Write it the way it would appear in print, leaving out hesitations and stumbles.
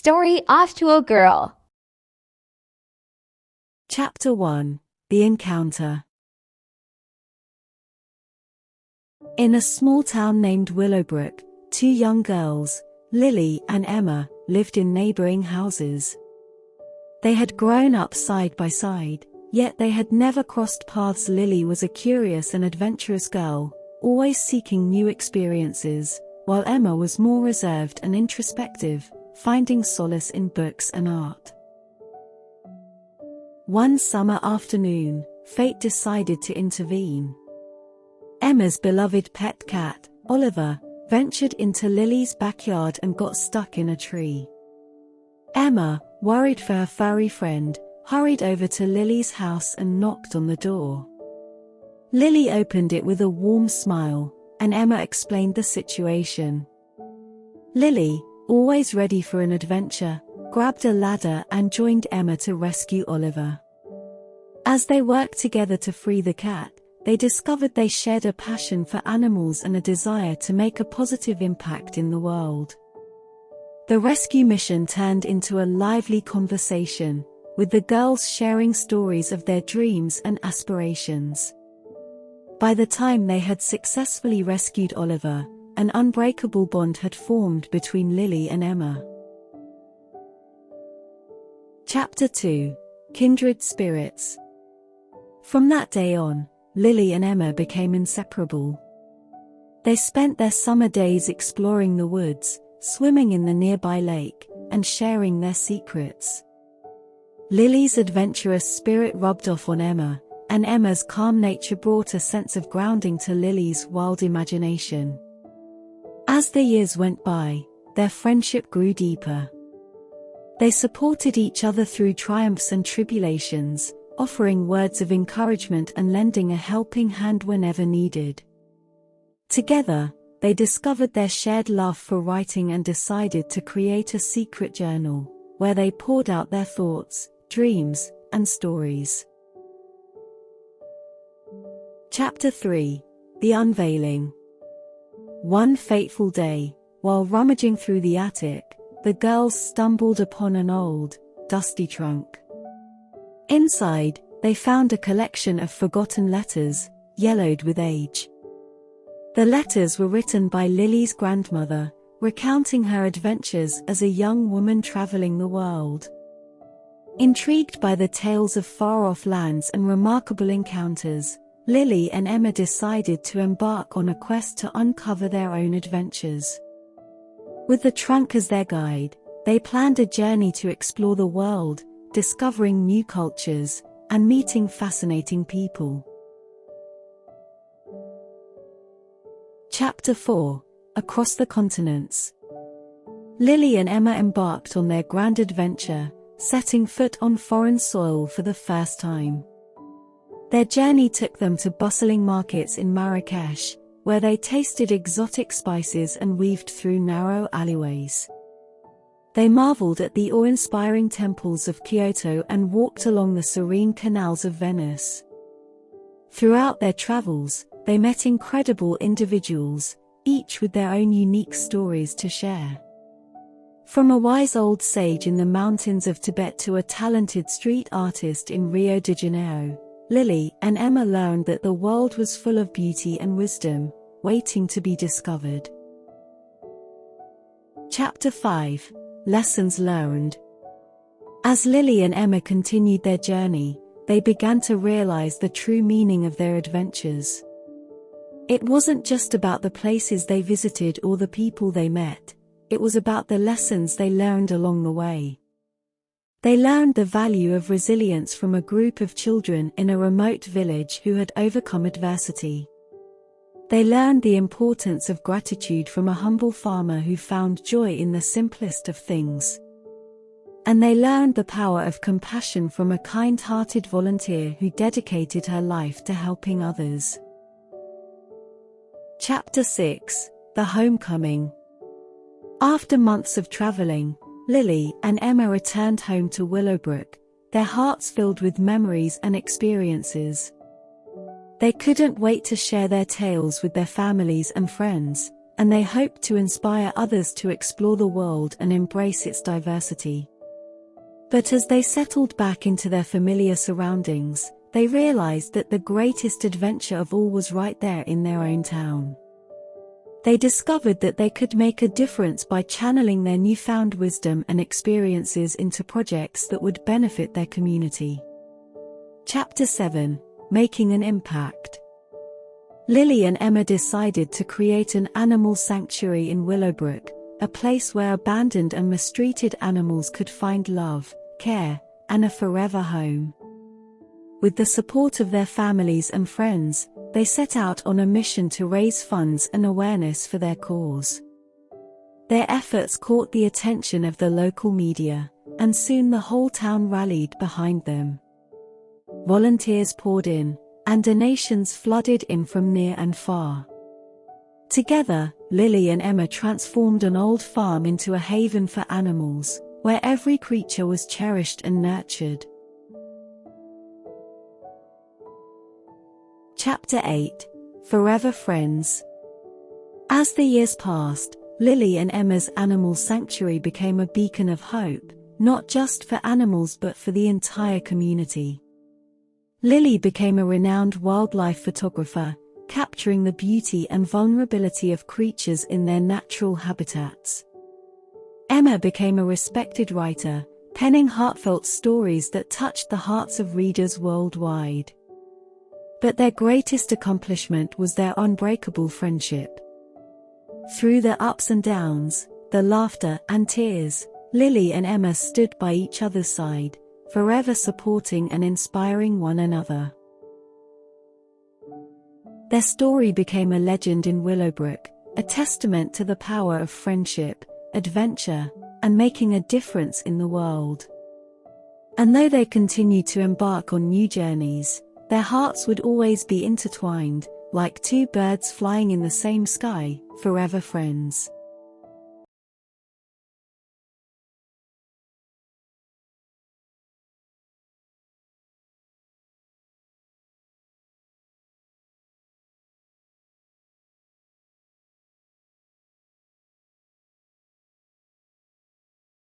story off to a girl. Chapter 1. The Encounter. In a small town named Willowbrook, two young girls, Lily and Emma, lived in neighboring houses. They had grown up side by side, yet they had never crossed paths. Lily was a curious and adventurous girl, always seeking new experiences, while Emma was more reserved and introspective, finding solace in books and art. One summer afternoon, fate decided to intervene. Emma's beloved pet cat, Oliver, ventured into Lily's backyard and got stuck in a tree. Emma, worried for her furry friend, hurried over to Lily's house and knocked on the door. Lily opened it with a warm smile, and Emma explained the situation. Lily, always ready for an adventure, grabbed a ladder and joined Emma to rescue Oliver. As they worked together to free the cat, they discovered they shared a passion for animals and a desire to make a positive impact in the world. The rescue mission turned into a lively conversation, with the girls sharing stories of their dreams and aspirations. By the time they had successfully rescued Oliver, an unbreakable bond had formed between Lily and Emma. Chapter 2. Kindred Spirits. From that day on, Lily and Emma became inseparable. They spent their summer days exploring the woods, swimming in the nearby lake, and sharing their secrets. Lily's adventurous spirit rubbed off on Emma, and Emma's calm nature brought a sense of grounding to Lily's wild imagination. As the years went by, their friendship grew deeper. They supported each other through triumphs and tribulations, offering words of encouragement and lending a helping hand whenever needed. Together, they discovered their shared love for writing and decided to create a secret journal, where they poured out their thoughts, dreams, and stories. Chapter 3. The Unveiling. One fateful day, while rummaging through the attic, the girls stumbled upon an old, dusty trunk. Inside, they found a collection of forgotten letters, yellowed with age. The letters were written by Lily's grandmother, recounting her adventures as a young woman traveling the world. Intrigued by the tales of far-off lands and remarkable encounters, Lily and Emma decided to embark on a quest to uncover their own adventures. With the trunk as their guide, they planned a journey to explore the world, discovering new cultures, and meeting fascinating people. Chapter 4. Across the Continents. Lily and Emma embarked on their grand adventure, setting foot on foreign soil for the first time. Their journey took them to bustling markets in Marrakesh, where they tasted exotic spices and weaved through narrow alleyways. They marveled at the awe-inspiring temples of Kyoto and walked along the serene canals of Venice. Throughout their travels, they met incredible individuals, each with their own unique stories to share. From a wise old sage in the mountains of Tibet to a talented street artist in Rio de Janeiro, Lily and Emma learned that the world was full of beauty and wisdom, waiting to be discovered. Chapter 5. Lessons Learned. As Lily and Emma continued their journey, they began to realize the true meaning of their adventures. It wasn't just about the places they visited or the people they met, it was about the lessons they learned along the way. They learned the value of resilience from a group of children in a remote village who had overcome adversity. They learned the importance of gratitude from a humble farmer who found joy in the simplest of things. And they learned the power of compassion from a kind-hearted volunteer who dedicated her life to helping others. Chapter 6. The Homecoming. After months of traveling, Lily and Emma returned home to Willowbrook, their hearts filled with memories and experiences. They couldn't wait to share their tales with their families and friends, and they hoped to inspire others to explore the world and embrace its diversity. But as they settled back into their familiar surroundings, they realized that the greatest adventure of all was right there in their own town. They discovered that they could make a difference by channeling their newfound wisdom and experiences into projects that would benefit their community. Chapter 7: Making an Impact. Lily and Emma decided to create an animal sanctuary in Willowbrook, a place where abandoned and mistreated animals could find love, care, and a forever home. With the support of their families and friends, they set out on a mission to raise funds and awareness for their cause. Their efforts caught the attention of the local media, and soon the whole town rallied behind them. Volunteers poured in, and donations flooded in from near and far. Together, Lily and Emma transformed an old farm into a haven for animals, where every creature was cherished and nurtured. Chapter 8: Forever Friends. As the years passed, Lily and Emma's animal sanctuary became a beacon of hope, not just for animals but for the entire community. Lily became a renowned wildlife photographer, capturing the beauty and vulnerability of creatures in their natural habitats. Emma became a respected writer, penning heartfelt stories that touched the hearts of readers worldwide. But their greatest accomplishment was their unbreakable friendship. Through the ups and downs, the laughter and tears, Lily and Emma stood by each other's side, forever supporting and inspiring one another. Their story became a legend in Willowbrook, a testament to the power of friendship, adventure, and making a difference in the world. And though they continued to embark on new journeys, their hearts would always be intertwined, like two birds flying in the same sky, forever friends.